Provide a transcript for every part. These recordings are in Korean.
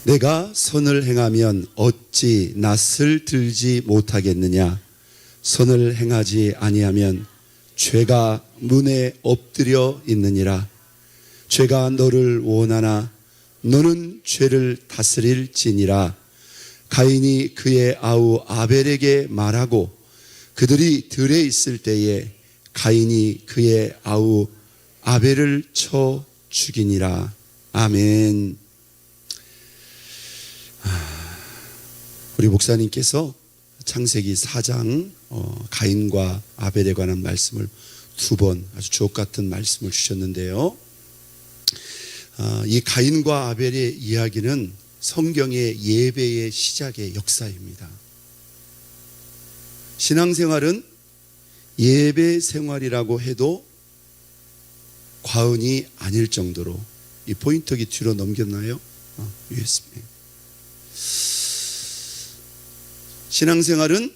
내가 선을 행하면 어찌 낯을 들지 못하겠느냐. 선을 행하지 아니하면 죄가 문에 엎드려 있느니라. 죄가 너를 원하나 너는 죄를 다스릴지니라. 가인이 그의 아우 아벨에게 말하고 그들이 들에 있을 때에 가인이 그의 아우 아벨을 쳐 죽이니라. 아멘. 우리 목사님께서 창세기 4장 가인과 아벨에 관한 말씀을 두 번 아주 주옥 같은 말씀을 주셨는데요. 이 가인과 아벨의 이야기는 성경의 예배의 시작의 역사입니다. 신앙생활은 예배 생활이라고 해도 과언이 아닐 정도로, 이 포인터기 뒤로 넘겼나요? USB. 신앙생활은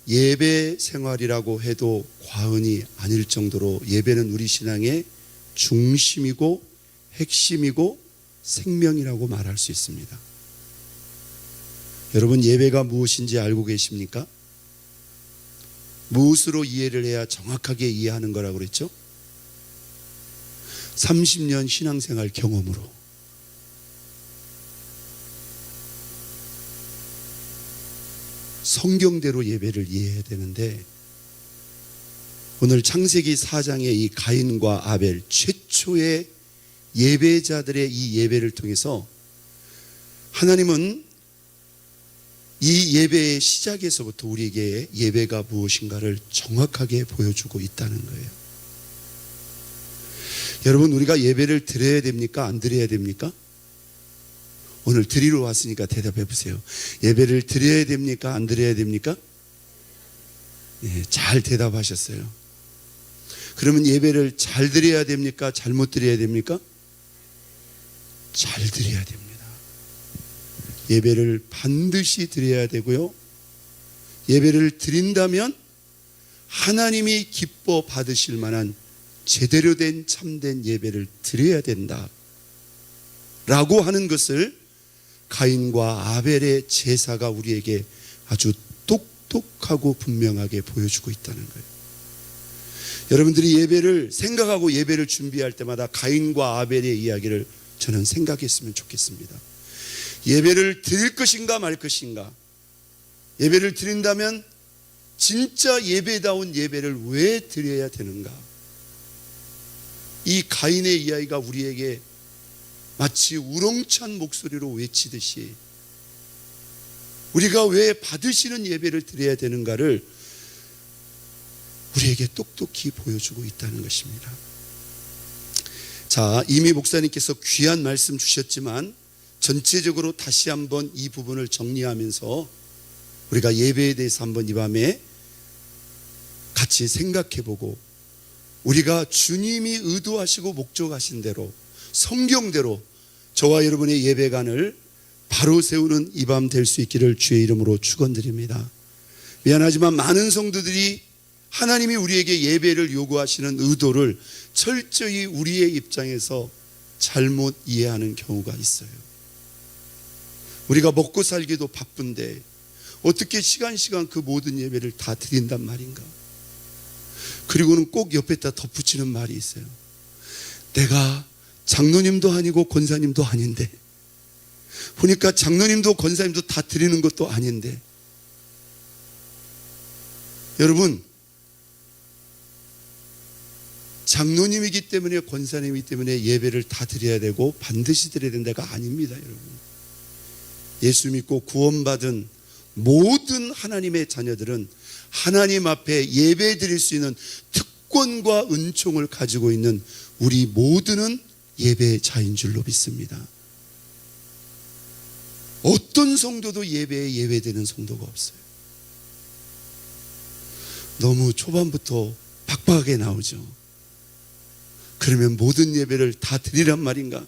예배 생활이라고 해도 과언이 아닐 정도로 예배는 우리 신앙의 중심이고 핵심이고 생명이라고 말할 수 있습니다. 여러분, 예배가 무엇인지 알고 계십니까? 무엇으로 이해를 해야 정확하게 이해하는 거라고 그랬죠? 30년 신앙생활 경험으로. 성경대로 예배를 이해해야 되는데, 오늘 창세기 4장의 이 가인과 아벨, 최초의 예배자들의 이 예배를 통해서 하나님은 이 예배의 시작에서부터 우리에게 예배가 무엇인가를 정확하게 보여주고 있다는 거예요. 여러분, 우리가 예배를 드려야 됩니까? 안 드려야 됩니까? 오늘 드리러 왔으니까 대답해 보세요. 예배를 드려야 됩니까? 안 드려야 됩니까? 네, 잘 대답하셨어요. 그러면 예배를 잘 드려야 됩니까? 잘못 드려야 됩니까? 잘 드려야 됩니다. 예배를 반드시 드려야 되고요, 예배를 드린다면 하나님이 기뻐 받으실 만한 제대로 된 참된 예배를 드려야 된다 라고 하는 것을 가인과 아벨의 제사가 우리에게 아주 똑똑하고 분명하게 보여주고 있다는 거예요. 여러분들이 예배를 생각하고 예배를 준비할 때마다 가인과 아벨의 이야기를 저는 생각했으면 좋겠습니다. 예배를 드릴 것인가 말 것인가, 예배를 드린다면 진짜 예배다운 예배를 왜 드려야 되는가. 이 가인의 이야기가 우리에게 마치 우렁찬 목소리로 외치듯이 우리가 왜 받으시는 예배를 드려야 되는가를 우리에게 똑똑히 보여주고 있다는 것입니다. 자, 이미 목사님께서 귀한 말씀 주셨지만 전체적으로 다시 한번 이 부분을 정리하면서 우리가 예배에 대해서 한번 이 밤에 같이 생각해보고, 우리가 주님이 의도하시고 목적하신 대로 성경대로 저와 여러분의 예배관을 바로 세우는 이 밤 될 수 있기를 주의 이름으로 축원드립니다. 미안하지만 많은 성도들이 하나님이 우리에게 예배를 요구하시는 의도를 철저히 우리의 입장에서 잘못 이해하는 경우가 있어요. 우리가 먹고 살기도 바쁜데 어떻게 시간 그 모든 예배를 다 드린단 말인가. 그리고는 꼭 옆에다 덧붙이는 말이 있어요. 내가 장로님도 아니고 권사님도 아닌데, 보니까 장로님도 권사님도 다 드리는 것도 아닌데. 여러분, 장로님이기 때문에 권사님이기 때문에 예배를 다 드려야 되고 반드시 드려야 된다가 아닙니다. 여러분, 예수 믿고 구원받은 모든 하나님의 자녀들은 하나님 앞에 예배 드릴 수 있는 특권과 은총을 가지고 있는 우리 모두는 예배자인 줄로 믿습니다. 어떤 성도도 예배에 예외되는 성도가 없어요. 너무 초반부터 박박하게 나오죠. 그러면 모든 예배를 다 드리란 말인가?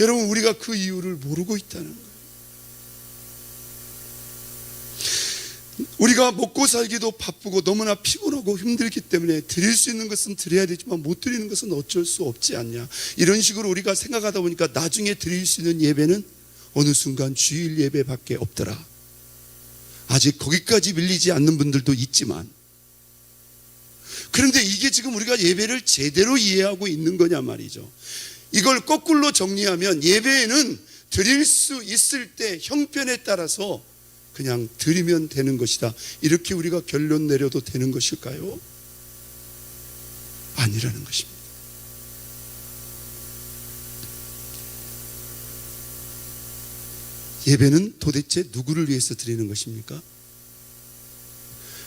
여러분, 우리가 그 이유를 모르고 있다는 거예요. 우리가 먹고 살기도 바쁘고 너무나 피곤하고 힘들기 때문에 드릴 수 있는 것은 드려야 되지만 못 드리는 것은 어쩔 수 없지 않냐, 이런 식으로 우리가 생각하다 보니까 나중에 드릴 수 있는 예배는 어느 순간 주일 예배밖에 없더라. 아직 거기까지 밀리지 않는 분들도 있지만, 그런데 이게 지금 우리가 예배를 제대로 이해하고 있는 거냐 말이죠. 이걸 거꾸로 정리하면 예배에는 드릴 수 있을 때 형편에 따라서 그냥 드리면 되는 것이다, 이렇게 우리가 결론 내려도 되는 것일까요? 아니라는 것입니다. 예배는 도대체 누구를 위해서 드리는 것입니까?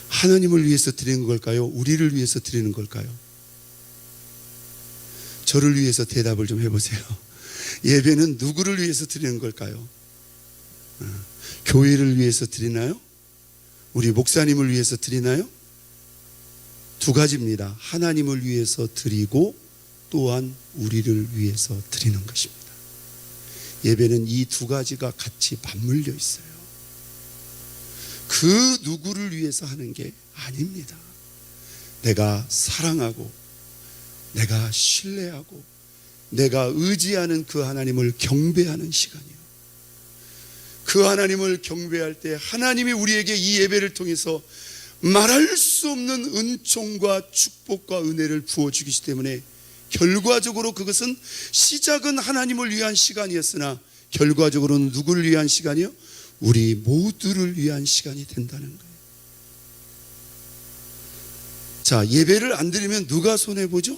하나님을 위해서 드리는 걸까요? 우리를 위해서 드리는 걸까요? 저를 위해서 대답을 좀 해보세요. 예배는 누구를 위해서 드리는 걸까요? 교회를 위해서 드리나요? 우리 목사님을 위해서 드리나요? 두 가지입니다. 하나님을 위해서 드리고 또한 우리를 위해서 드리는 것입니다. 예배는 이 두 가지가 같이 맞물려 있어요. 그 누구를 위해서 하는 게 아닙니다. 내가 사랑하고 내가 신뢰하고 내가 의지하는 그 하나님을 경배하는 시간이요. 그 하나님을 경배할 때 하나님이 우리에게 이 예배를 통해서 말할 수 없는 은총과 축복과 은혜를 부어주시기 때문에 결과적으로 그것은 시작은 하나님을 위한 시간이었으나 결과적으로는 누구를 위한 시간이요? 우리 모두를 위한 시간이 된다는 거예요. 자, 예배를 안 드리면 누가 손해보죠?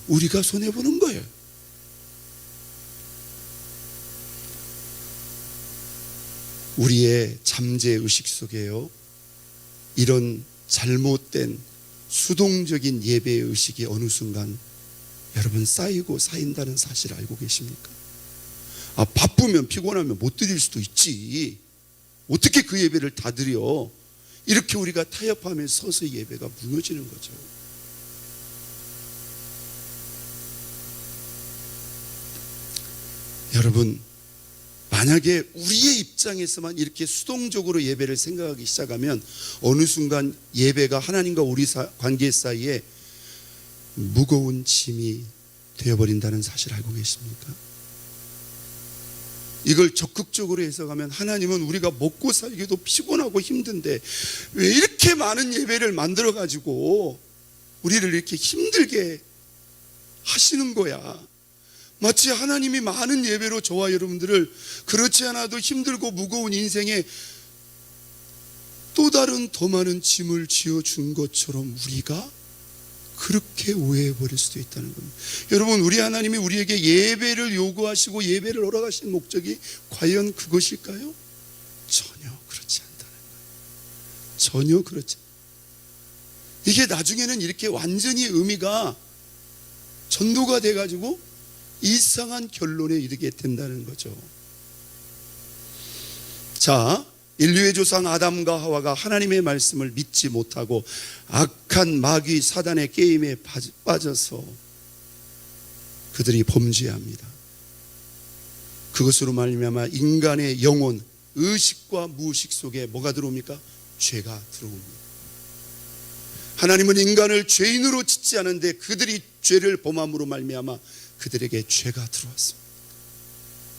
우리가 손해보는 거예요. 우리의 잠재의식 속에요, 이런 잘못된 수동적인 예배의 의식이 어느 순간 여러분 쌓이고 쌓인다는 사실 알고 계십니까? 바쁘면 피곤하면 못 드릴 수도 있지, 어떻게 그 예배를 다 드려, 이렇게 우리가 타협하며 서서 예배가 무너지는 거죠. 여러분, 만약에 우리의 입장에서만 이렇게 수동적으로 예배를 생각하기 시작하면 어느 순간 예배가 하나님과 우리 관계 사이에 무거운 짐이 되어버린다는 사실 알고 계십니까? 이걸 적극적으로 해석하면 하나님은 우리가 먹고 살기도 피곤하고 힘든데 왜 이렇게 많은 예배를 만들어 가지고 우리를 이렇게 힘들게 하시는 거야. 마치 하나님이 많은 예배로 저와 여러분들을 그렇지 않아도 힘들고 무거운 인생에 또 다른 더 많은 짐을 지어준 것처럼 우리가 그렇게 오해해버릴 수도 있다는 겁니다. 여러분, 우리 하나님이 우리에게 예배를 요구하시고 예배를 허락하신 목적이 과연 그것일까요? 전혀 그렇지 않다는 거예요. 전혀 그렇지 않아요. 이게 나중에는 이렇게 완전히 의미가 전도가 돼가지고 이상한 결론에 이르게 된다는 거죠. 자, 인류의 조상 아담과 하와가 하나님의 말씀을 믿지 못하고 악한 마귀 사단의 게임에 빠져서 그들이 범죄합니다. 그것으로 말미암아 인간의 영혼, 의식과 무의식 속에 뭐가 들어옵니까? 죄가 들어옵니다. 하나님은 인간을 죄인으로 짓지 않은데 그들이 죄를 범함으로 말미암아 그들에게 죄가 들어왔습니다.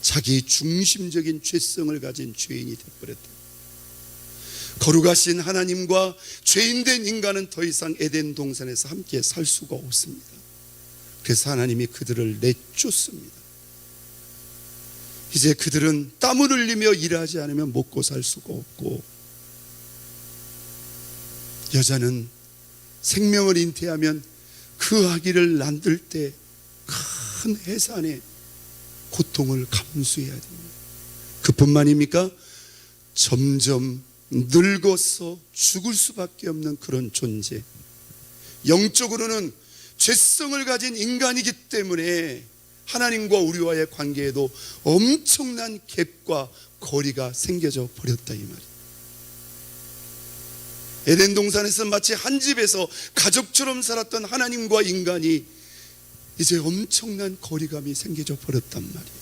자기 중심적인 죄성을 가진 죄인이 되어버렸다. 거룩하신 하나님과 죄인된 인간은 더 이상 에덴 동산에서 함께 살 수가 없습니다. 그래서 하나님이 그들을 내쫓습니다. 이제 그들은 땀을 흘리며 일하지 않으면 먹고 살 수가 없고, 여자는 생명을 잉태하면 그 아기를 낳을 때 큰 해산의 고통을 감수해야 됩니다. 그뿐만입니까? 점점 늙어서 죽을 수밖에 없는 그런 존재, 영적으로는 죄성을 가진 인간이기 때문에 하나님과 우리와의 관계에도 엄청난 갭과 거리가 생겨져 버렸다 이 말이에요. 에덴 동산에서 마치 한 집에서 가족처럼 살았던 하나님과 인간이 이제 엄청난 거리감이 생겨져 버렸단 말이에요.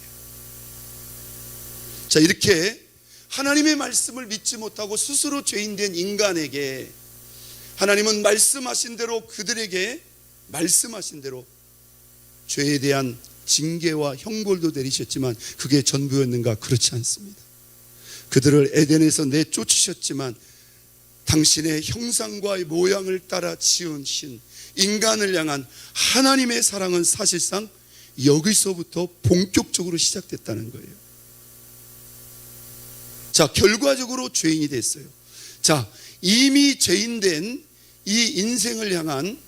자, 이렇게 하나님의 말씀을 믿지 못하고 스스로 죄인된 인간에게 하나님은 말씀하신 대로 그들에게 말씀하신 대로 죄에 대한 징계와 형벌도 내리셨지만 그게 전부였는가? 그렇지 않습니다. 그들을 에덴에서 내쫓으셨지만 당신의 형상과 모양을 따라 지으신 인간을 향한 하나님의 사랑은 사실상 여기서부터 본격적으로 시작됐다는 거예요. 자, 결과적으로 죄인이 됐어요. 자, 이미 죄인된 이 인생을 향한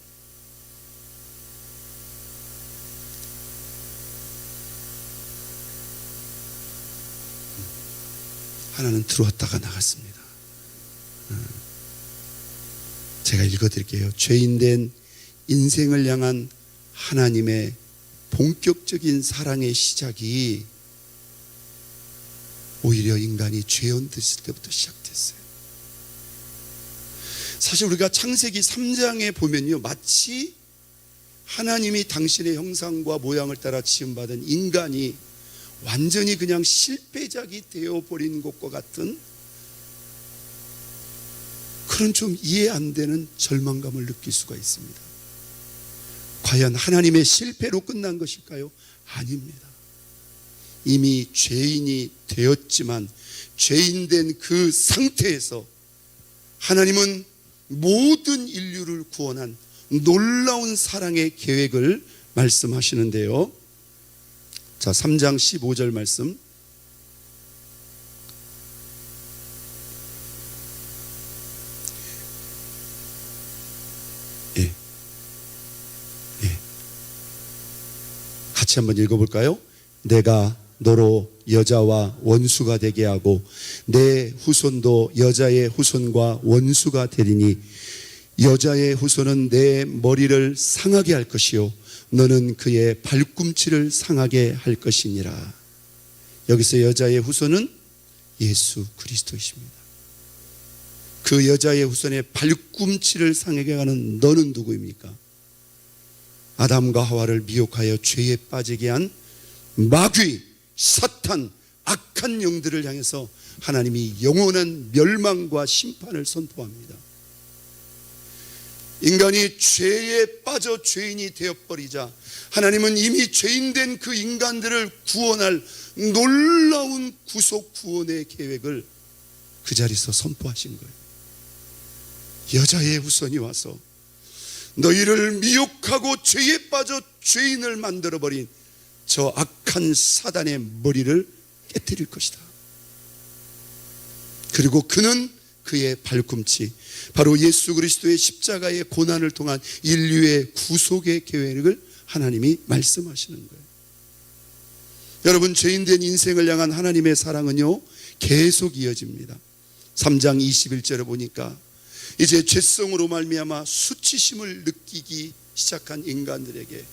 하나는 들어왔다가 나갔습니다. 제가 읽어드릴게요. 죄인된 인생을 향한 하나님의 본격적인 사랑의 시작이 오히려 인간이 죄인 됐을 때부터 시작됐어요. 사실 우리가 창세기 3장에 보면요, 마치 하나님이 당신의 형상과 모양을 따라 지음받은 인간이 완전히 그냥 실패작이 되어버린 것과 같은 그런 좀 이해 안 되는 절망감을 느낄 수가 있습니다. 과연 하나님의 실패로 끝난 것일까요? 아닙니다. 이미 죄인이 되었지만 죄인된 그 상태에서 하나님은 모든 인류를 구원한 놀라운 사랑의 계획을 말씀하시는데요. 자, 3장 15절 말씀. 같이 한번 읽어볼까요? 내가 너로 여자와 원수가 되게 하고 내 후손도 여자의 후손과 원수가 되리니 여자의 후손은 내 머리를 상하게 할 것이요 너는 그의 발꿈치를 상하게 할 것이니라. 여기서 여자의 후손은 예수 그리스도이십니다. 그 여자의 후손의 발꿈치를 상하게 하는 너는 누구입니까? 아담과 하와를 미혹하여 죄에 빠지게 한 마귀, 사탄, 악한 영들을 향해서 하나님이 영원한 멸망과 심판을 선포합니다. 인간이 죄에 빠져 죄인이 되어버리자 하나님은 이미 죄인된 그 인간들을 구원할 놀라운 구속 구원의 계획을 그 자리에서 선포하신 거예요. 여자의 후손이 와서 너희를 미혹하고 죄에 빠져 죄인을 만들어버린 저 악한 사단의 머리를 깨뜨릴 것이다. 그리고 그는 그의 발꿈치, 바로 예수 그리스도의 십자가의 고난을 통한 인류의 구속의 계획을 하나님이 말씀하시는 거예요. 여러분, 죄인된 인생을 향한 하나님의 사랑은요 계속 이어집니다. 3장 21절에 보니까 이제 죄성으로 말미암아 수치심을 느끼기 시작한 인간들에게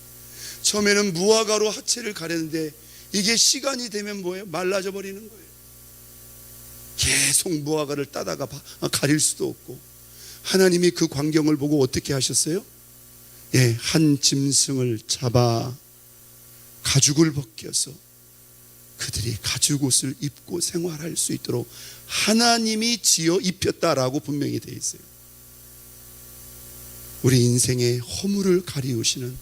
처음에는 무화과로 하체를 가렸는데 이게 시간이 되면 뭐예요? 말라져 버리는 거예요. 계속 무화과를 따다가 가릴 수도 없고 하나님이 그 광경을 보고 어떻게 하셨어요? 한 짐승을 잡아 가죽을 벗겨서 그들이 가죽옷을 입고 생활할 수 있도록 하나님이 지어 입혔다라고 분명히 되어 있어요. 우리 인생의 허물을 가리우시는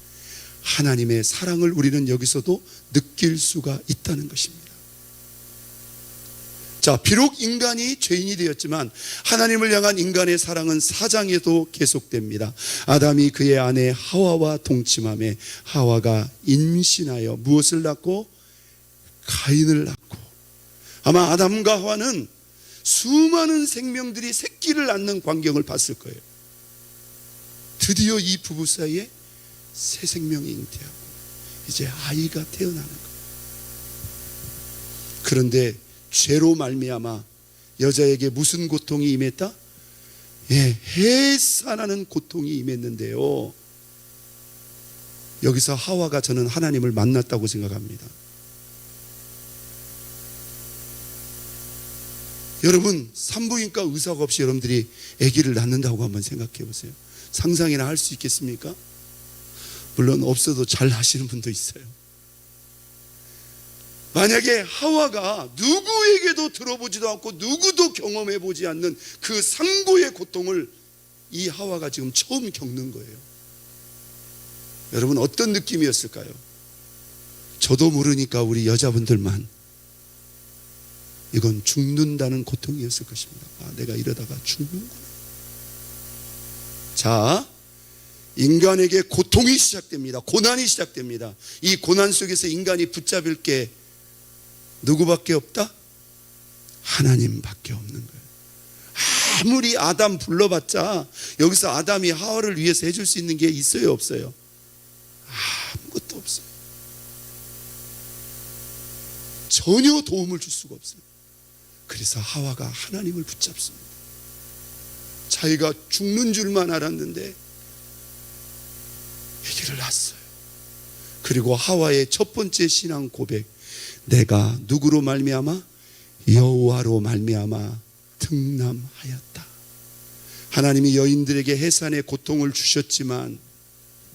하나님의 사랑을 우리는 여기서도 느낄 수가 있다는 것입니다. 자, 비록 인간이 죄인이 되었지만 하나님을 향한 인간의 사랑은 4장에도 계속됩니다. 아담이 그의 아내 하와와 동침함에 하와가 임신하여 무엇을 낳고? 가인을 낳고. 아마 아담과 하와는 수많은 생명들이 새끼를 낳는 광경을 봤을 거예요. 드디어 이 부부 사이에 새 생명이 잉태하고 이제 아이가 태어나는 거예요. 그런데 죄로 말미암아 여자에게 무슨 고통이 임했다? 해산하는 고통이 임했는데요, 여기서 하와가 저는 하나님을 만났다고 생각합니다. 여러분, 산부인과 의사가 없이 여러분들이 아기를 낳는다고 한번 생각해 보세요. 상상이나 할 수 있겠습니까? 물론 없어도 잘 하시는 분도 있어요. 만약에 하와가 누구에게도 들어보지도 않고 누구도 경험해 보지 않는 그 상고의 고통을 이 하와가 지금 처음 겪는 거예요. 여러분, 어떤 느낌이었을까요? 저도 모르니까 우리 여자분들만 이건 죽는다는 고통이었을 것입니다. 내가 이러다가 죽는구나. 자, 인간에게 고통이 시작됩니다. 고난이 시작됩니다. 이 고난 속에서 인간이 붙잡을 게 누구밖에 없다? 하나님밖에 없는 거예요. 아무리 아담 불러봤자 여기서 아담이 하와를 위해서 해줄 수 있는 게 있어요, 없어요? 아무것도 없어요. 전혀 도움을 줄 수가 없어요. 그래서 하와가 하나님을 붙잡습니다. 자기가 죽는 줄만 알았는데 아기를 낳았어요. 그리고 하와의 첫 번째 신앙 고백, 내가 누구로 말미암아? 여호와로 말미암아 등남하였다. 하나님이 여인들에게 해산의 고통을 주셨지만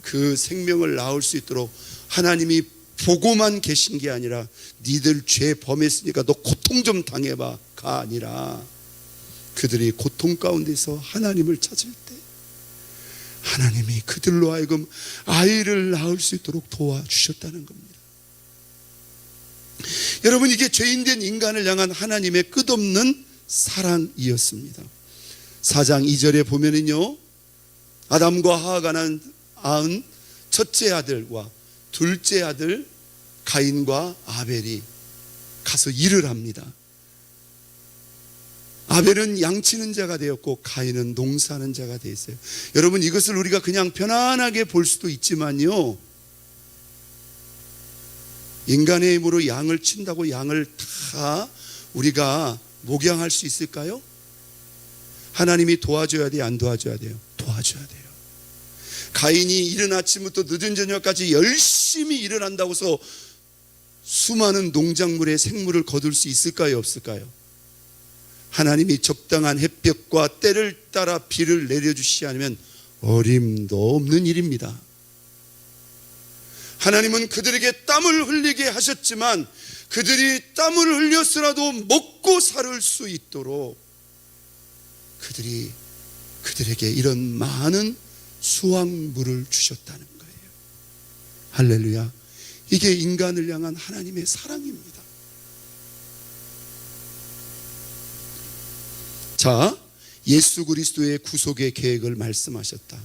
그 생명을 낳을 수 있도록 하나님이 보고만 계신 게 아니라 니들 죄 범했으니까 너 고통 좀 당해봐가 아니라 그들이 고통 가운데서 하나님을 찾을 때 하나님이 그들로 하여금 아이를 낳을 수 있도록 도와주셨다는 겁니다. 여러분, 이게 죄인된 인간을 향한 하나님의 끝없는 사랑이었습니다. 4장 2절에 보면은요, 아담과 하와가 낳은 첫째 아들과 둘째 아들 가인과 아벨이 가서 일을 합니다. 아벨은 양치는 자가 되었고 가인은 농사하는 자가 되었어요. 여러분, 이것을 우리가 그냥 편안하게 볼 수도 있지만요, 인간의 힘으로 양을 친다고 양을 다 우리가 목양할 수 있을까요? 하나님이 도와줘야 돼요, 안 도와줘야 돼요? 도와줘야 돼요. 가인이 이른 아침부터 늦은 저녁까지 열심히 일을 한다고 해서 수많은 농작물의 생물을 거둘 수 있을까요, 없을까요? 하나님이 적당한 햇볕과 때를 따라 비를 내려주시지 않으면 어림도 없는 일입니다. 하나님은 그들에게 땀을 흘리게 하셨지만 그들이 땀을 흘렸으라도 먹고 살 수 있도록 그들에게 이런 많은 수확물을 주셨다는 거예요. 할렐루야. 이게 인간을 향한 하나님의 사랑입니다. 자, 예수 그리스도의 구속의 계획을 말씀하셨다.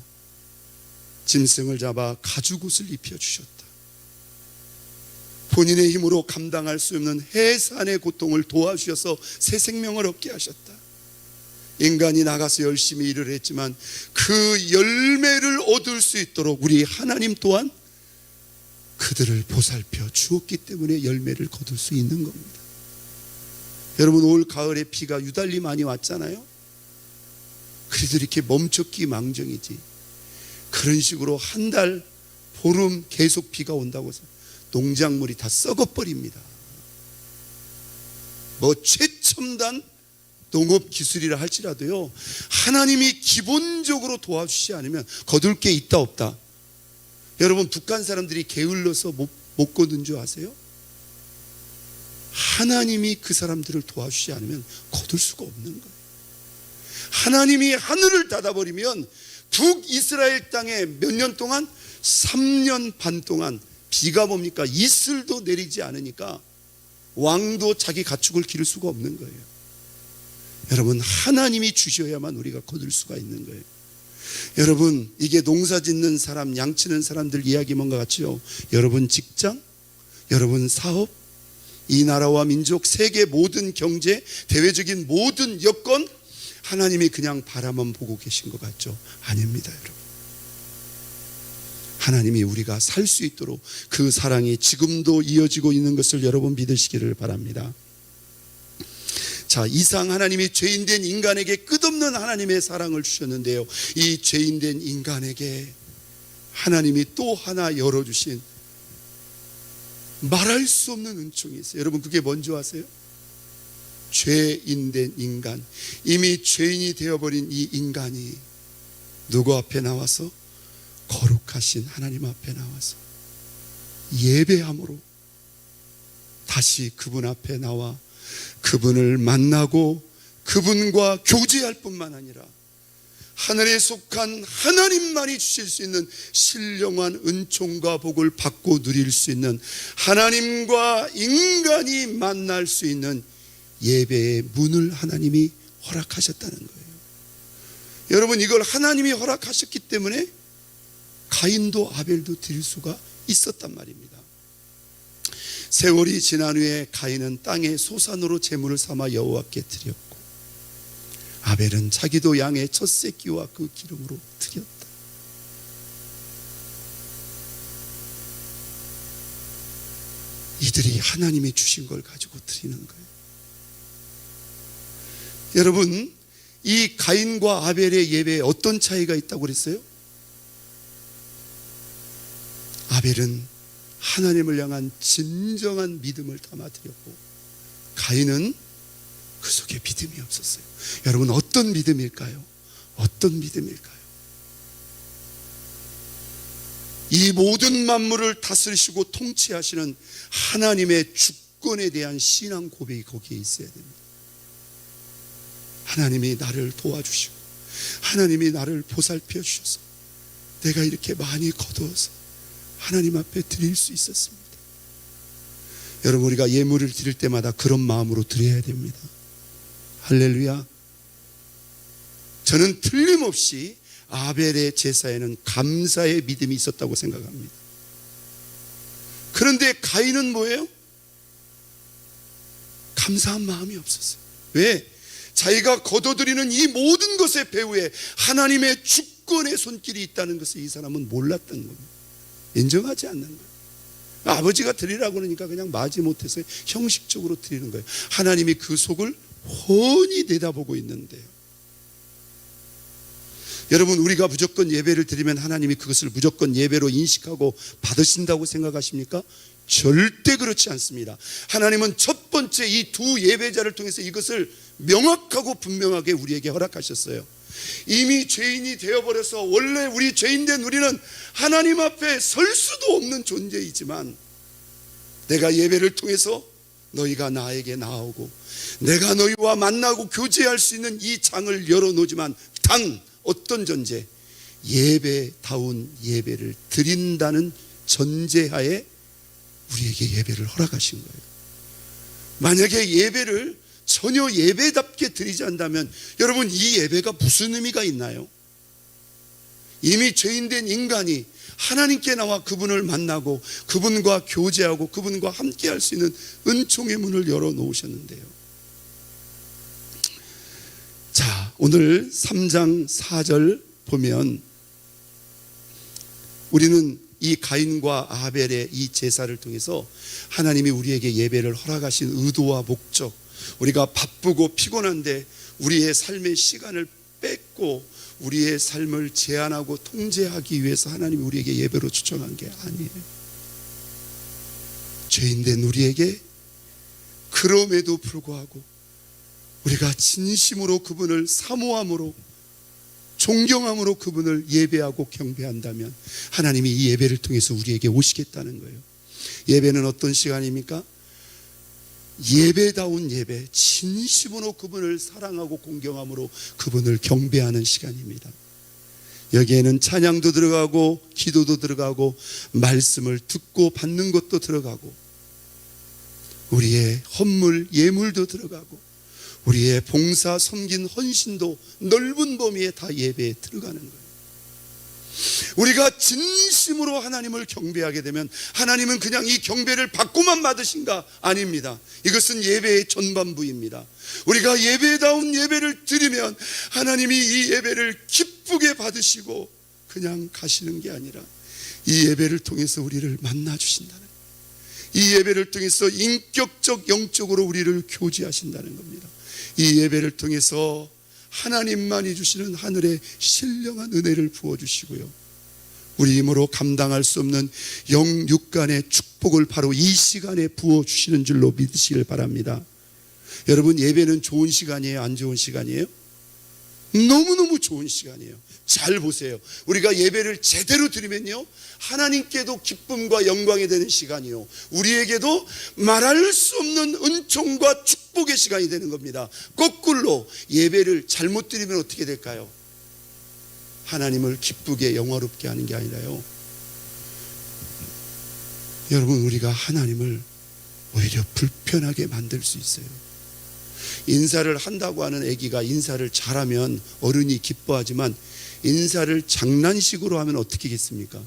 짐승을 잡아 가죽옷을 입혀주셨다. 본인의 힘으로 감당할 수 없는 해산의 고통을 도와주셔서 새 생명을 얻게 하셨다. 인간이 나가서 열심히 일을 했지만 그 열매를 얻을 수 있도록 우리 하나님 또한 그들을 보살펴 주었기 때문에 열매를 거둘 수 있는 겁니다. 여러분, 올 가을에 비가 유달리 많이 왔잖아요. 그래도 이렇게 멈췄기 망정이지, 그런 식으로 한 달 보름 계속 비가 온다고 해서 농작물이 다 썩어버립니다. 뭐 최첨단 농업 기술이라 할지라도요, 하나님이 기본적으로 도와주시지 않으면 거둘 게 있다 없다. 여러분, 북한 사람들이 게을러서 못 거둔 줄 아세요? 하나님이 그 사람들을 도와주시지 않으면 거둘 수가 없는 거예요. 하나님이 하늘을 닫아버리면 북이스라엘 땅에 몇 년 동안, 3년 반 동안 비가 뭡니까? 이슬도 내리지 않으니까 왕도 자기 가축을 기를 수가 없는 거예요. 여러분, 하나님이 주셔야만 우리가 거둘 수가 있는 거예요. 여러분, 이게 농사 짓는 사람, 양치는 사람들 이야기만 같죠? 여러분 직장, 여러분 사업, 이 나라와 민족, 세계 모든 경제, 대외적인 모든 여건, 하나님이 그냥 바라만 보고 계신 것 같죠? 아닙니다, 여러분. 하나님이 우리가 살 수 있도록 그 사랑이 지금도 이어지고 있는 것을 여러분 믿으시기를 바랍니다. 자, 이상 하나님이 죄인된 인간에게 끝없는 하나님의 사랑을 주셨는데요, 이 죄인된 인간에게 하나님이 또 하나 열어주신 말할 수 없는 은총이 있어요. 여러분, 그게 뭔지 아세요? 죄인된 인간, 이미 죄인이 되어버린 이 인간이 누구 앞에 나와서? 거룩하신 하나님 앞에 나와서 예배함으로 다시 그분 앞에 나와 그분을 만나고 그분과 교제할 뿐만 아니라 하늘에 속한 하나님만이 주실 수 있는 신령한 은총과 복을 받고 누릴 수 있는, 하나님과 인간이 만날 수 있는 예배의 문을 하나님이 허락하셨다는 거예요. 여러분, 이걸 하나님이 허락하셨기 때문에 가인도 아벨도 드릴 수가 있었단 말입니다. 세월이 지난 후에 가인은 땅의 소산으로 제물을 삼아 여호와께 드렸고, 아벨은 자기도 양의 첫 새끼와 그 기름으로 드렸다. 이들이 하나님이 주신 걸 가지고 드리는 거예요. 여러분, 이 가인과 아벨의 예배에 어떤 차이가 있다고 그랬어요? 아벨은 하나님을 향한 진정한 믿음을 담아드렸고, 가인은 그 속에 믿음이 없었어요. 여러분, 어떤 믿음일까요? 어떤 믿음일까요? 이 모든 만물을 다스리시고 통치하시는 하나님의 주권에 대한 신앙 고백이 거기에 있어야 됩니다. 하나님이 나를 도와주시고, 하나님이 나를 보살펴 주셔서 내가 이렇게 많이 거두어서 하나님 앞에 드릴 수 있었습니다. 여러분, 우리가 예물을 드릴 때마다 그런 마음으로 드려야 됩니다. 할렐루야. 저는 틀림없이 아벨의 제사에는 감사의 믿음이 있었다고 생각합니다. 그런데 가인은 뭐예요? 감사한 마음이 없었어요. 왜? 자기가 거둬들이는 이 모든 것의 배후에 하나님의 주권의 손길이 있다는 것을 이 사람은 몰랐던 겁니다. 인정하지 않는 거예요. 아버지가 드리라고 그러니까 그냥 마지못해서 형식적으로 드리는 거예요. 하나님이 그 속을 훤히 내다보고 있는데요. 여러분, 우리가 무조건 예배를 드리면 하나님이 그것을 무조건 예배로 인식하고 받으신다고 생각하십니까? 절대 그렇지 않습니다. 하나님은 첫 번째 이 두 예배자를 통해서 이것을 명확하고 분명하게 우리에게 허락하셨어요. 이미 죄인이 되어버려서 원래 우리 죄인된 우리는 하나님 앞에 설 수도 없는 존재이지만, 내가 예배를 통해서 너희가 나에게 나오고 내가 너희와 만나고 교제할 수 있는 이 장을 열어놓지만, 단 어떤 전제? 예배다운 예배를 드린다는 전제하에 우리에게 예배를 허락하신 거예요. 만약에 예배를 전혀 예배답게 드리지 않는다면 여러분, 이 예배가 무슨 의미가 있나요? 이미 죄인된 인간이 하나님께 나와 그분을 만나고 그분과 교제하고 그분과 함께 할 수 있는 은총의 문을 열어놓으셨는데요. 자, 오늘 3장 4절 보면 우리는 이 가인과 아벨의 이 제사를 통해서 하나님이 우리에게 예배를 허락하신 의도와 목적, 우리가 바쁘고 피곤한데 우리의 삶의 시간을 뺏고 우리의 삶을 제한하고 통제하기 위해서 하나님이 우리에게 예배로 추천한 게 아니에요. 죄인된 우리에게 그럼에도 불구하고 우리가 진심으로 그분을 사모함으로 존경함으로 그분을 예배하고 경배한다면 하나님이 이 예배를 통해서 우리에게 오시겠다는 거예요. 예배는 어떤 시간입니까? 예배다운 예배, 진심으로 그분을 사랑하고 공경함으로 그분을 경배하는 시간입니다. 여기에는 찬양도 들어가고 기도도 들어가고 말씀을 듣고 받는 것도 들어가고 우리의 헌물, 예물도 들어가고 우리의 봉사, 섬긴 헌신도 넓은 범위에 다 예배에 들어가는 거예요. 우리가 진심으로 하나님을 경배하게 되면 하나님은 그냥 이 경배를 받고만 받으신가? 아닙니다. 이것은 예배의 전반부입니다. 우리가 예배다운 예배를 드리면 하나님이 이 예배를 기쁘게 받으시고 그냥 가시는 게 아니라 이 예배를 통해서 우리를 만나 주신다는, 이 예배를 통해서 인격적 영적으로 우리를 교제하신다는 겁니다. 이 예배를 통해서 하나님만이 주시는 하늘의 신령한 은혜를 부어주시고요, 우리 힘으로 감당할 수 없는 영육간의 축복을 바로 이 시간에 부어주시는 줄로 믿으시길 바랍니다. 여러분, 예배는 좋은 시간이에요? 안 좋은 시간이에요? 너무너무 좋은 시간이에요. 잘 보세요. 우리가 예배를 제대로 드리면요, 하나님께도 기쁨과 영광이 되는 시간이요, 우리에게도 말할 수 없는 은총과 축복의 시간이 되는 겁니다. 거꾸로 예배를 잘못 드리면 어떻게 될까요? 하나님을 기쁘게 영화롭게 하는 게 아니라요, 여러분, 우리가 하나님을 오히려 불편하게 만들 수 있어요. 인사를 한다고 하는 아기가 인사를 잘하면 어른이 기뻐하지만 인사를 장난식으로 하면 어떻게 겠습니까?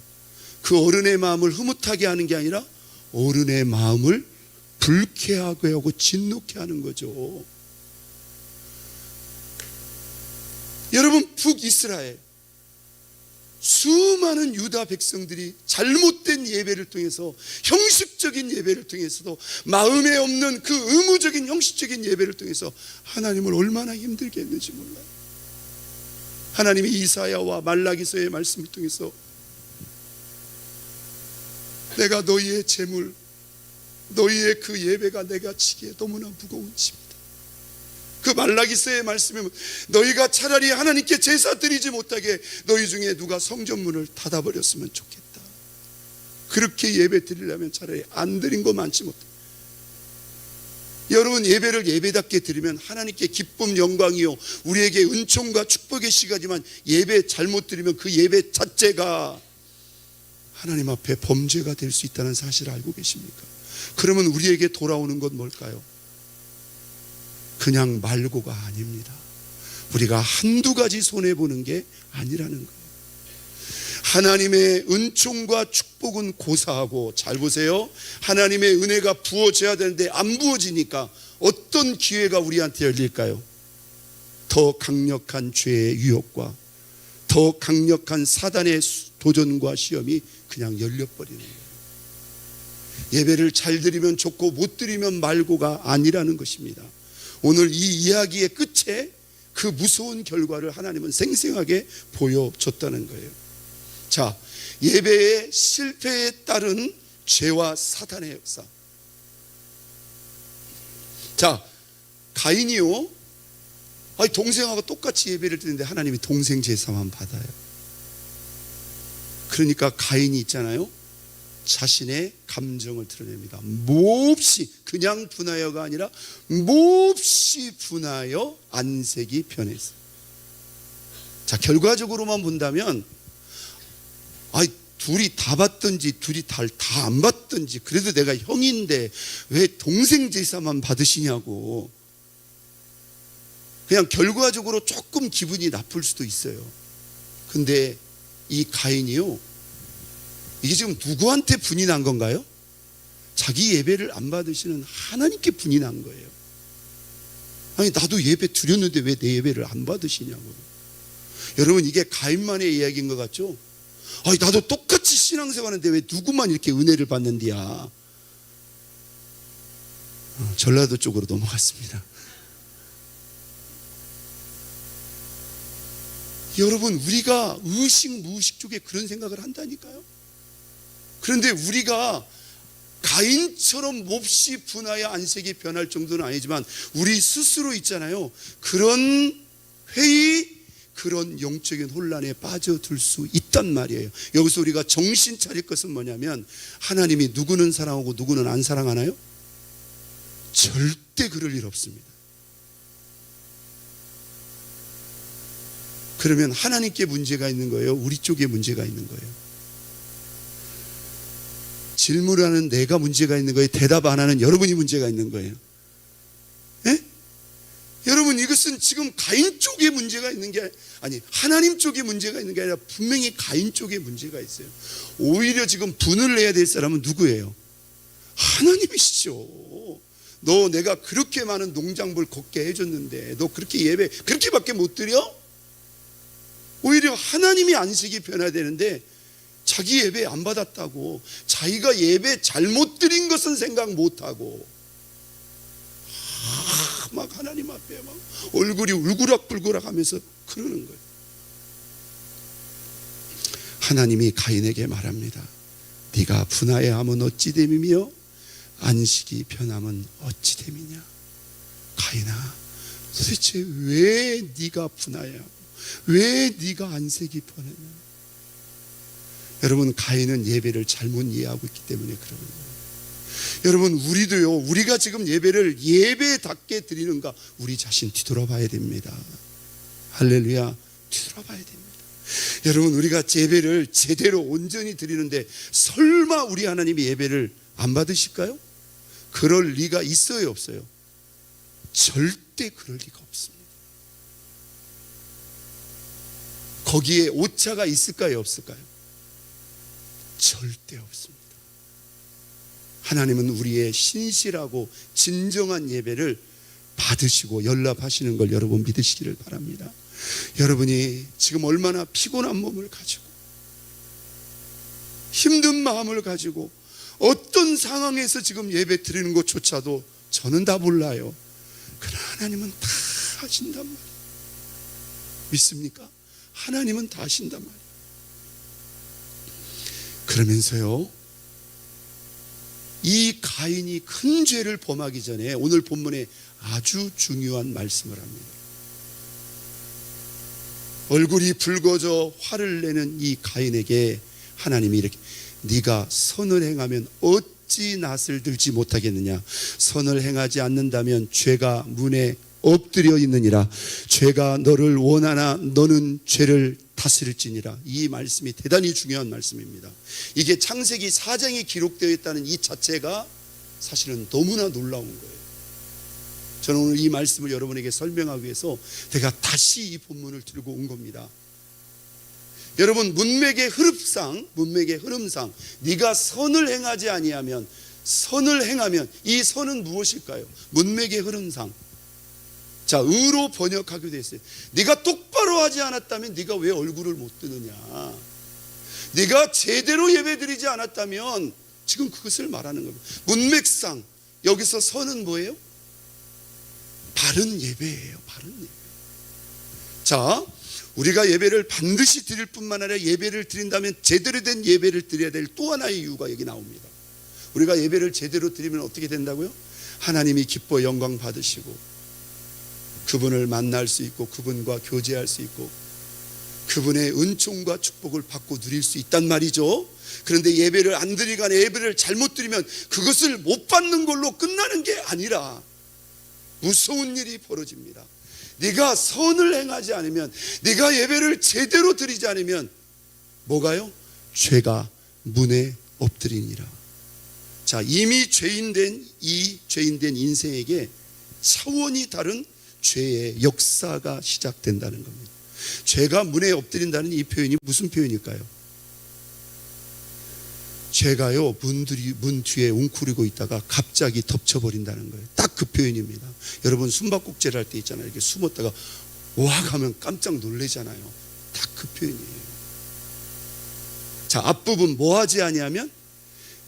그 어른의 마음을 흐뭇하게 하는 게 아니라 어른의 마음을 불쾌하게 하고 진노케 하는 거죠. 여러분, 북이스라엘 수많은 유다 백성들이 잘못된 예배를 통해서, 형식적인 예배를 통해서도, 마음에 없는 그 의무적인 형식적인 예배를 통해서 하나님을 얼마나 힘들게 했는지 몰라요. 하나님이 이사야와 말라기서의 말씀을 통해서 내가 너희의 재물, 너희의 그 예배가 내가 치기에 너무나 무거운 짐이다. 그 말라기서의 말씀은 너희가 차라리 하나님께 제사 드리지 못하게 너희 중에 누가 성전문을 닫아버렸으면 좋겠다. 그렇게 예배 드리려면 차라리 안 드린 거 많지 못해. 여러분, 예배를 예배답게 드리면 하나님께 기쁨 영광이요 우리에게 은총과 축복의 시간이지만, 예배 잘못 드리면 그 예배 자체가 하나님 앞에 범죄가 될 수 있다는 사실을 알고 계십니까? 그러면 우리에게 돌아오는 건 뭘까요? 그냥 말고가 아닙니다. 우리가 한두 가지 손해보는 게 아니라는 거예요. 하나님의 은총과 축복은 고사하고, 잘 보세요, 하나님의 은혜가 부어져야 되는데 안 부어지니까 어떤 기회가 우리한테 열릴까요? 더 강력한 죄의 유혹과 더 강력한 사단의 도전과 시험이 그냥 열려버리는 거예요. 예배를 잘 드리면 좋고 못 드리면 말고가 아니라는 것입니다. 오늘 이 이야기의 끝에 그 무서운 결과를 하나님은 생생하게 보여줬다는 거예요. 자, 예배의 실패에 따른 죄와 사탄의 역사. 자, 가인이요, 동생하고 똑같이 예배를 드리는데 하나님이 동생 제사만 받아요. 그러니까 가인이 있잖아요, 자신의 감정을 드러냅니다. 몹시, 그냥 분하여가 아니라 몹시 분하여 안색이 변했어요. 자, 결과적으로만 본다면 둘이 다 받든지 둘이 다 안 받든지, 그래도 내가 형인데 왜 동생 제사만 받으시냐고, 그냥 결과적으로 조금 기분이 나쁠 수도 있어요. 근데 이 가인이요, 이게 지금 누구한테 분이 난 건가요? 자기 예배를 안 받으시는 하나님께 분이 난 거예요. 아니, 나도 예배 드렸는데 왜 내 예배를 안 받으시냐고. 여러분, 이게 가인만의 이야기인 것 같죠? 아니, 나도 똑같이 신앙생활하는데 왜 누구만 이렇게 은혜를 받는디야. 전라도 쪽으로 넘어갔습니다. 여러분, 우리가 의식 무의식 쪽에 그런 생각을 한다니까요. 그런데 우리가 가인처럼 몹시 분하여 안색이 변할 정도는 아니지만 우리 스스로 있잖아요, 그런 회의, 그런 영적인 혼란에 빠져들 수 있단 말이에요. 여기서 우리가 정신 차릴 것은 뭐냐면, 하나님이 누구는 사랑하고 누구는 안 사랑하나요? 절대 그럴 일 없습니다. 그러면 하나님께 문제가 있는 거예요? 우리 쪽에 문제가 있는 거예요? 질문하는 내가 문제가 있는 거예요? 대답 안 하는 여러분이 문제가 있는 거예요? 예? 여러분, 이것은 지금 가인 쪽에 문제가 있는 게 아니, 하나님 쪽에 문제가 있는 게 아니라 분명히 가인 쪽에 문제가 있어요. 오히려 지금 분을 내야 될 사람은 누구예요? 하나님이시죠. 너 내가 그렇게 많은 농장볼 걷게 해줬는데 너 그렇게 예배 그렇게밖에 못 드려? 오히려 하나님이 안식이 변화되는데 자기 예배 안 받았다고, 자기가 예배 잘못 드린 것은 생각 못하고 막 하나님 앞에 막 얼굴이 울그락불그락 하면서 그러는 거예요. 하나님이 가인에게 말합니다. 네가 분하여함은 어찌 됨이며 안식이 변함은 어찌 됨이냐. 가인아, 도대체 왜 네가 분하여하고 왜 네가 안색이 변하냐. 여러분, 가인은 예배를 잘못 이해하고 있기 때문에 그러는 거예요. 여러분, 우리도요, 우리가 지금 예배를 예배답게 드리는가, 우리 자신 뒤돌아봐야 됩니다. 할렐루야, 뒤돌아봐야 됩니다. 여러분, 우리가 예배를 제대로 온전히 드리는데 설마 우리 하나님이 예배를 안 받으실까요? 그럴 리가 있어요, 없어요? 절대 그럴 리가 없습니다. 거기에 오차가 있을까요, 없을까요? 절대 없습니다. 하나님은 우리의 신실하고 진정한 예배를 받으시고 연락하시는 걸 여러분 믿으시기를 바랍니다. 여러분이 지금 얼마나 피곤한 몸을 가지고 힘든 마음을 가지고 어떤 상황에서 지금 예배 드리는 것조차도 저는 다 몰라요. 그러나 하나님은 다 하신단 말이에요. 믿습니까? 하나님은 다 하신단 말이에요. 그러면서요, 이 가인이 큰 죄를 범하기 전에 오늘 본문에 아주 중요한 말씀을 합니다. 얼굴이 붉어져 화를 내는 이 가인에게 하나님이 이렇게, 네가 선을 행하면 어찌 낯을 들지 못하겠느냐. 선을 행하지 않는다면 죄가 문에 엎드려 있느니라. 죄가 너를 원하나 너는 죄를 다스릴지니라. 이 말씀이 대단히 중요한 말씀입니다. 이게 창세기 4장에 기록되어 있다는 이 자체가 사실은 너무나 놀라운 거예요. 저는 오늘 이 말씀을 여러분에게 설명하기 위해서 제가 다시 이 본문을 들고 온 겁니다. 여러분, 문맥의 흐름상 네가 선을 행하지 아니하면, 선을 행하면, 이 선은 무엇일까요? 문맥의 흐름상, 자, 의로 번역하게 되어 있어요. 네가 똑바로 하지 않았다면 네가 왜 얼굴을 못 드느냐. 네가 제대로 예배드리지 않았다면, 지금 그것을 말하는 겁니다. 문맥상 여기서 선은 뭐예요? 바른 예배예요. 바른 예배. 자, 우리가 예배를 반드시 드릴 뿐만 아니라 예배를 드린다면 제대로 된 예배를 드려야 될 또 하나의 이유가 여기 나옵니다. 우리가 예배를 제대로 드리면 어떻게 된다고요? 하나님이 기뻐 영광 받으시고 그분을 만날 수 있고 그분과 교제할 수 있고 그분의 은총과 축복을 받고 누릴 수 있단 말이죠. 그런데 예배를 안 드리거나 예배를 잘못 드리면 그것을 못 받는 걸로 끝나는 게 아니라 무서운 일이 벌어집니다. 네가 선을 행하지 않으면, 네가 예배를 제대로 드리지 않으면 뭐가요? 죄가 문에 엎드리니라. 자, 이미 죄인된 인생에게 차원이 다른 죄의 역사가 시작된다는 겁니다. 죄가 문에 엎드린다는 이 표현이 무슨 표현일까요? 죄가요, 문 뒤에 웅크리고 있다가 갑자기 덮쳐버린다는 거예요. 딱 그 표현입니다. 여러분, 숨바꼭질 할 때 있잖아요. 이렇게 숨었다가 와 하면 깜짝 놀라잖아요. 딱 그 표현이에요. 자, 앞부분 뭐 하지 아니하면,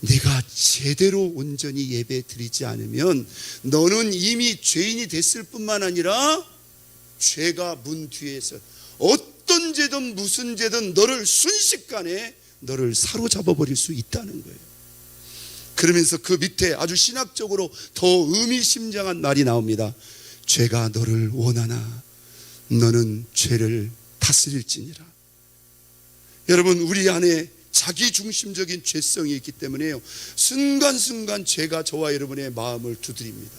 네가 제대로 온전히 예배 드리지 않으면 너는 이미 죄인이 됐을 뿐만 아니라 죄가 문 뒤에서 어떤 죄든 무슨 죄든 너를 순식간에 너를 사로잡아 버릴 수 있다는 거예요. 그러면서 그 밑에 아주 신학적으로 더 의미심장한 말이 나옵니다. 죄가 너를 원하나 너는 죄를 다스릴지니라. 여러분, 우리 안에 자기중심적인 죄성이 있기 때문에요, 순간순간 죄가 저와 여러분의 마음을 두드립니다.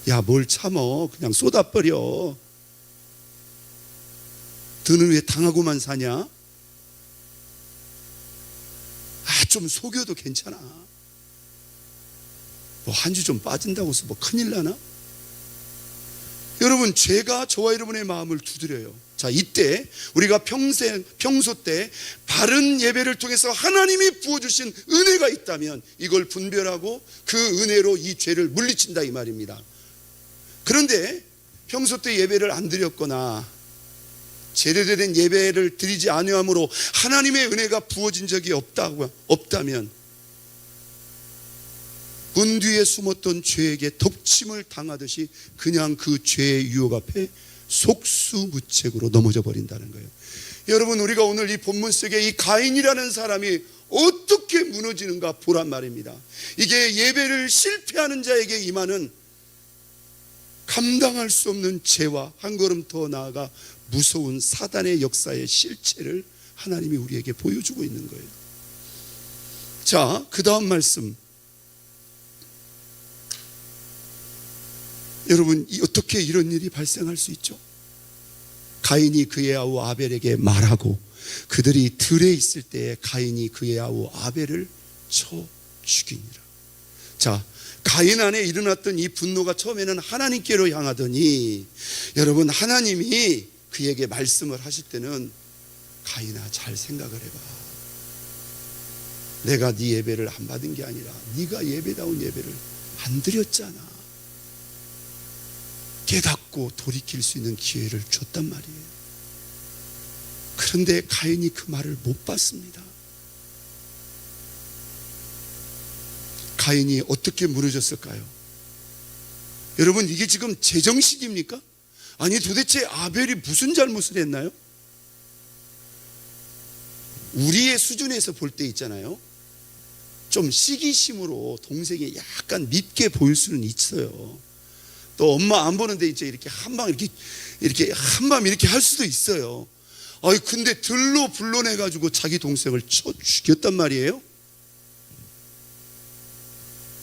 야, 뭘 참어, 그냥 쏟아버려. 너는 왜 당하고만 사냐? 좀 속여도 괜찮아. 뭐 한 주 좀 빠진다고 해서 뭐 큰일 나나? 여러분, 죄가 저와 여러분의 마음을 두드려요. 자, 이때 우리가 평소 때 바른 예배를 통해서 하나님이 부어주신 은혜가 있다면 이걸 분별하고 그 은혜로 이 죄를 물리친다 이 말입니다. 그런데 평소 때 예배를 안 드렸거나 제대로 된 예배를 드리지 아니함으로 하나님의 은혜가 부어진 적이 없다면 문 뒤에 숨었던 죄에게 덮침을 당하듯이 그냥 그 죄의 유혹 앞에 속수무책으로 넘어져 버린다는 거예요. 여러분, 우리가 오늘 이 본문 속에 이 가인이라는 사람이 어떻게 무너지는가 보란 말입니다. 이게 예배를 실패하는 자에게 임하는 감당할 수 없는 죄와 한 걸음 더 나아가 무서운 사단의 역사의 실체를 하나님이 우리에게 보여주고 있는 거예요. 자, 그 다음 말씀. 여러분, 어떻게 이런 일이 발생할 수 있죠? 가인이 그의 아우 아벨에게 말하고 그들이 들에 있을 때에 가인이 그의 아우 아벨을 쳐 죽이니라. 자, 가인 안에 일어났던 이 분노가 처음에는 하나님께로 향하더니, 여러분, 하나님이 그에게 말씀을 하실 때는 가인아, 잘 생각을 해봐. 내가 네 예배를 안 받은 게 아니라 네가 예배다운 예배를 안 드렸잖아. 깨닫고 돌이킬 수 있는 기회를 줬단 말이에요. 그런데 가인이 그 말을 못 받습니다. 가인이 어떻게 무너졌을까요? 여러분, 이게 지금 제정신입니까? 아니, 도대체 아벨이 무슨 잘못을 했나요? 우리의 수준에서 볼 때 있잖아요, 좀 시기심으로 동생이 약간 밉게 보일 수는 있어요. 또 엄마 안 보는데 이제 이렇게 한방 이렇게 한밤 이렇게 할 수도 있어요. 아니, 근데 들로 불러내 가지고 자기 동생을 쳐 죽였단 말이에요.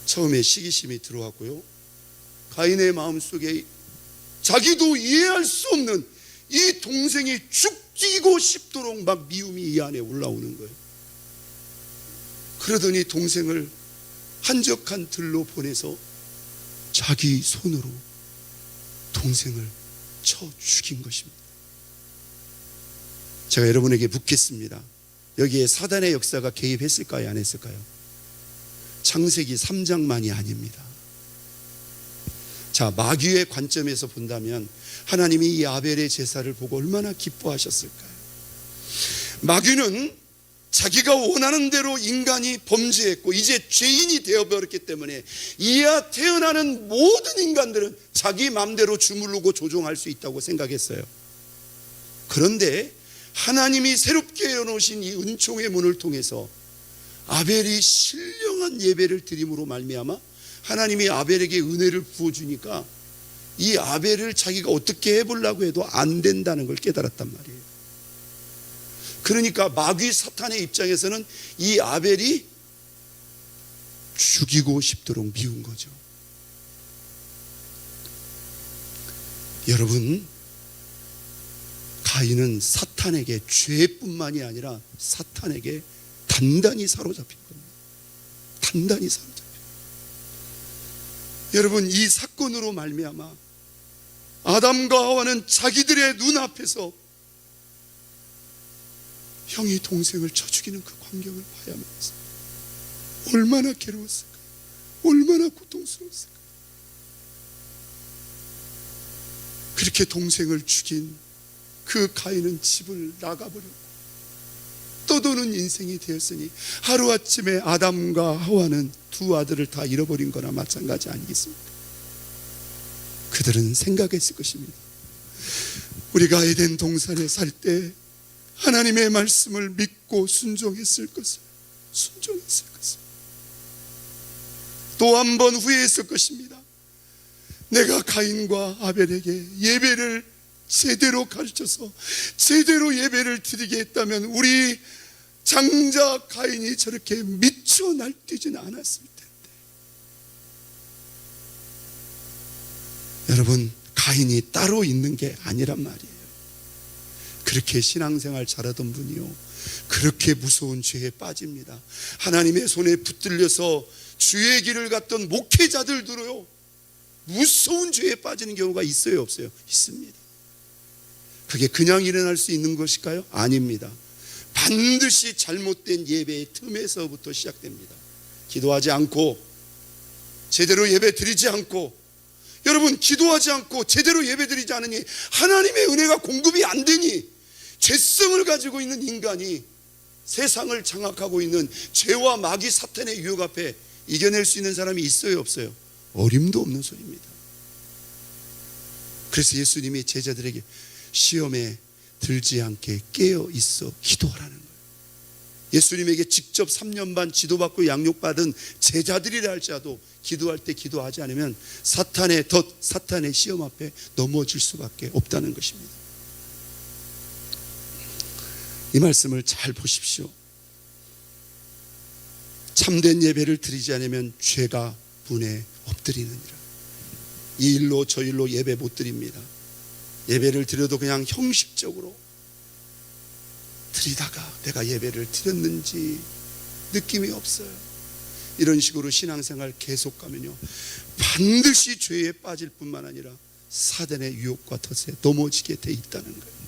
처음에 시기심이 들어왔고요, 가인의 마음속에 자기도 이해할 수 없는 이 동생이 죽이고 싶도록 막 미움이 이 안에 올라오는 거예요. 그러더니 동생을 한적한 들로 보내서 자기 손으로 동생을 쳐 죽인 것입니다. 제가 여러분에게 묻겠습니다. 여기에 사단의 역사가 개입했을까요, 안 했을까요? 창세기 3장만이 아닙니다. 자, 마귀의 관점에서 본다면 하나님이 이 아벨의 제사를 보고 얼마나 기뻐하셨을까요? 마귀는 자기가 원하는 대로 인간이 범죄했고 이제 죄인이 되어버렸기 때문에 이야 태어나는 모든 인간들은 자기 마음대로 주무르고 조종할 수 있다고 생각했어요. 그런데 하나님이 새롭게 열어놓으신 이 은총의 문을 통해서 아벨이 신령한 예배를 드림으로 말미암아 하나님이 아벨에게 은혜를 부어주니까 이 아벨을 자기가 어떻게 해보려고 해도 안 된다는 걸 깨달았단 말이에요. 그러니까 마귀 사탄의 입장에서는 이 아벨이 죽이고 싶도록 미운 거죠. 여러분, 가인은 사탄에게 죄뿐만이 아니라 사탄에게 단단히 사로잡힌 겁니다. 단단히 사로잡힌. 여러분, 이 사건으로 말미암아 아담과 하와는 자기들의 눈앞에서 형이 동생을 쳐 죽이는 그 광경을 봐야만서 얼마나 괴로웠을까요? 얼마나 고통스러웠을까요? 그렇게 동생을 죽인 그 가인은 집을 나가버렸고 떠도는 인생이 되었으니 하루아침에 아담과 하와는 두 아들을 다 잃어버린 거나 마찬가지 아니겠습니까? 그들은 생각했을 것입니다. 우리가 에덴 동산에 살 때 하나님의 말씀을 믿고 순종했을 것을 또 한 번 후회했을 것입니다. 내가 가인과 아벨에게 예배를 제대로 가르쳐서 제대로 예배를 드리게 했다면 우리 장자 가인이 저렇게 미쳐 날뛰지는 않았을 텐데. 여러분, 가인이 따로 있는 게 아니란 말이에요. 그렇게 신앙생활 잘하던 분이요, 그렇게 무서운 죄에 빠집니다. 하나님의 손에 붙들려서 주의 길을 갔던 목회자들도요 무서운 죄에 빠지는 경우가 있어요, 없어요? 있습니다. 그게 그냥 일어날 수 있는 것일까요? 아닙니다. 반드시 잘못된 예배의 틈에서부터 시작됩니다. 기도하지 않고 제대로 예배 드리지 않고, 여러분, 기도하지 않고 제대로 예배 드리지 않으니 하나님의 은혜가 공급이 안 되니 죄성을 가지고 있는 인간이 세상을 장악하고 있는 죄와 마귀 사탄의 유혹 앞에 이겨낼 수 있는 사람이 있어요, 없어요? 어림도 없는 소리입니다. 그래서 예수님이 제자들에게 시험에 들지 않게 깨어 있어 기도하라는 거예요. 예수님에게 직접 3년 반 지도받고 양육받은 제자들이라 할지라도 기도할 때 기도하지 않으면 사탄의 시험 앞에 넘어질 수밖에 없다는 것입니다. 이 말씀을 잘 보십시오. 참된 예배를 드리지 않으면 죄가 분에 엎드리느니라. 이 일로 저 일로 예배 못 드립니다. 예배를 드려도 그냥 형식적으로 드리다가 내가 예배를 드렸는지 느낌이 없어요. 이런 식으로 신앙생활 계속 가면요, 반드시 죄에 빠질 뿐만 아니라 사단의 유혹과 덫에 넘어지게 돼 있다는 거예요.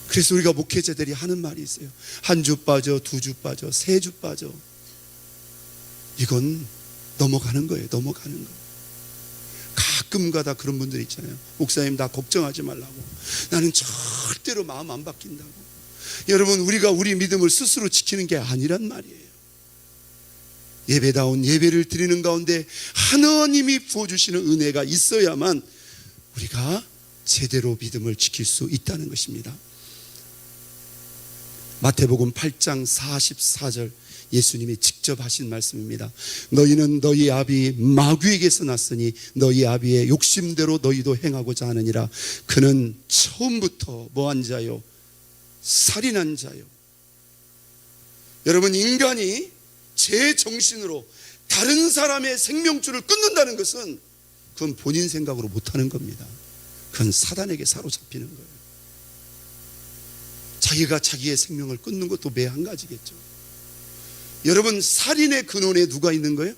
그래서 우리가 목회자들이 하는 말이 있어요. 한 주 빠져, 두 주 빠져, 세 주 빠져. 이건 넘어가는 거예요. 넘어가는 거예요. 가끔가다 그런 분들 있잖아요. 목사님, 나 걱정하지 말라고. 나는 절대로 마음 안 바뀐다고. 여러분, 우리가 우리 믿음을 스스로 지키는 게 아니란 말이에요. 예배다운 예배를 드리는 가운데 하나님이 부어주시는 은혜가 있어야만 우리가 제대로 믿음을 지킬 수 있다는 것입니다. 마태복음 8장 44절, 예수님이 직접 하신 말씀입니다. 너희는 너희 아비 마귀에게서 났으니 너희 아비의 욕심대로 너희도 행하고자 하느니라. 그는 처음부터 뭐한 자요? 살인한 자요. 여러분, 인간이 제 정신으로 다른 사람의 생명줄을 끊는다는 것은 그건 본인 생각으로 못하는 겁니다. 그건 사단에게 사로잡히는 거예요. 자기가 자기의 생명을 끊는 것도 매 한 가지겠죠. 여러분, 살인의 근원에 누가 있는 거예요?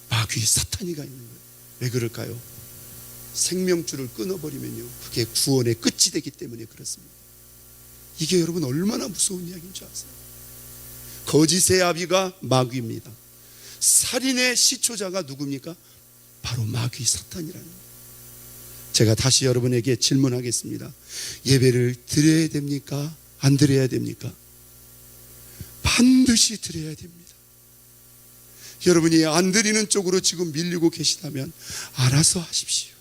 마귀, 사탄이가 있는 거예요. 왜 그럴까요? 생명줄을 끊어버리면요, 그게 구원의 끝이 되기 때문에 그렇습니다. 이게 여러분 얼마나 무서운 이야기인 줄 아세요? 거짓의 아비가 마귀입니다. 살인의 시초자가 누굽니까? 바로 마귀, 사탄이라는 거예요. 제가 다시 여러분에게 질문하겠습니다. 예배를 드려야 됩니까? 안 드려야 됩니까? 반드시 드려야 됩니다. 여러분이 안 드리는 쪽으로 지금 밀리고 계시다면 알아서 하십시오.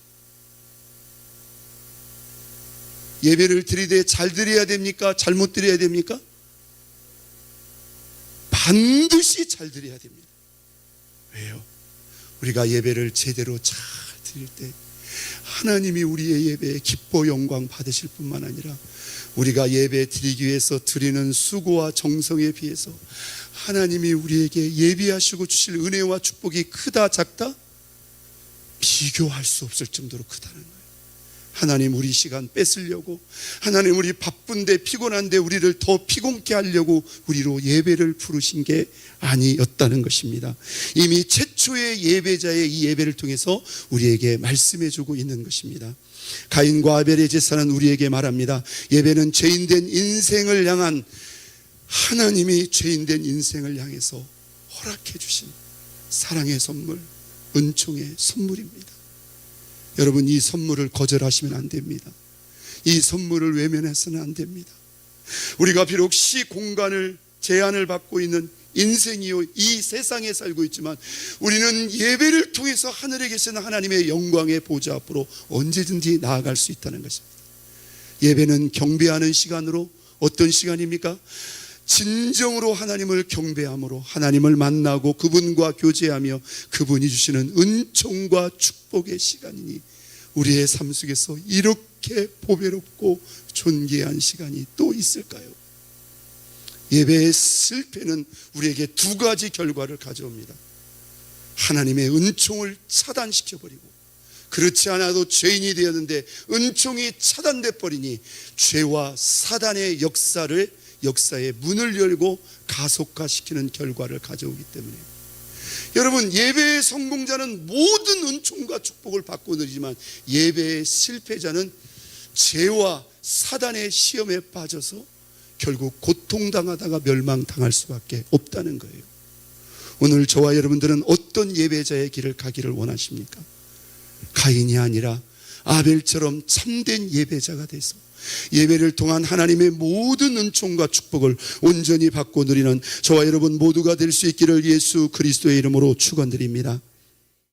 예배를 드리되 잘 드려야 됩니까? 잘못 드려야 됩니까? 반드시 잘 드려야 됩니다. 왜요? 우리가 예배를 제대로 잘 드릴 때 하나님이 우리의 예배에 기뻐 영광 받으실 뿐만 아니라 우리가 예배 드리기 위해서 드리는 수고와 정성에 비해서 하나님이 우리에게 예비하시고 주실 은혜와 축복이 크다 작다? 비교할 수 없을 정도로 크다는 거예요. 하나님, 우리 시간 뺏으려고, 하나님, 우리 바쁜데 피곤한데 우리를 더 피곤케 하려고 우리로 예배를 부르신 게 아니었다는 것입니다. 이미 최초의 예배자의 이 예배를 통해서 우리에게 말씀해주고 있는 것입니다. 가인과 아벨의 제사는 우리에게 말합니다. 예배는 죄인된 인생을 향한, 하나님이 죄인된 인생을 향해서 허락해 주신 사랑의 선물, 은총의 선물입니다. 여러분, 이 선물을 거절하시면 안 됩니다. 이 선물을 외면해서는 안 됩니다. 우리가 비록 시공간을 제한을 받고 있는 인생이요, 이 세상에 살고 있지만 우리는 예배를 통해서 하늘에 계신 하나님의 영광의 보좌 앞으로 언제든지 나아갈 수 있다는 것입니다. 예배는 경배하는 시간으로, 어떤 시간입니까? 진정으로 하나님을 경배함으로 하나님을 만나고 그분과 교제하며 그분이 주시는 은총과 축복의 시간이니 우리의 삶 속에서 이렇게 보배롭고 존귀한 시간이 또 있을까요? 예배의 실패는 우리에게 두 가지 결과를 가져옵니다. 하나님의 은총을 차단시켜버리고, 그렇지 않아도 죄인이 되었는데 은총이 차단돼 버리니 죄와 사단의 역사의 문을 열고 가속화시키는 결과를 가져오기 때문에, 여러분, 예배의 성공자는 모든 은총과 축복을 받고 누리지만 예배의 실패자는 죄와 사단의 시험에 빠져서 결국 고통당하다가 멸망당할 수밖에 없다는 거예요. 오늘 저와 여러분들은 어떤 예배자의 길을 가기를 원하십니까? 가인이 아니라 아벨처럼 참된 예배자가 돼서 예배를 통한 하나님의 모든 은총과 축복을 온전히 받고 누리는 저와 여러분 모두가 될 수 있기를 예수 그리스도의 이름으로 축원드립니다.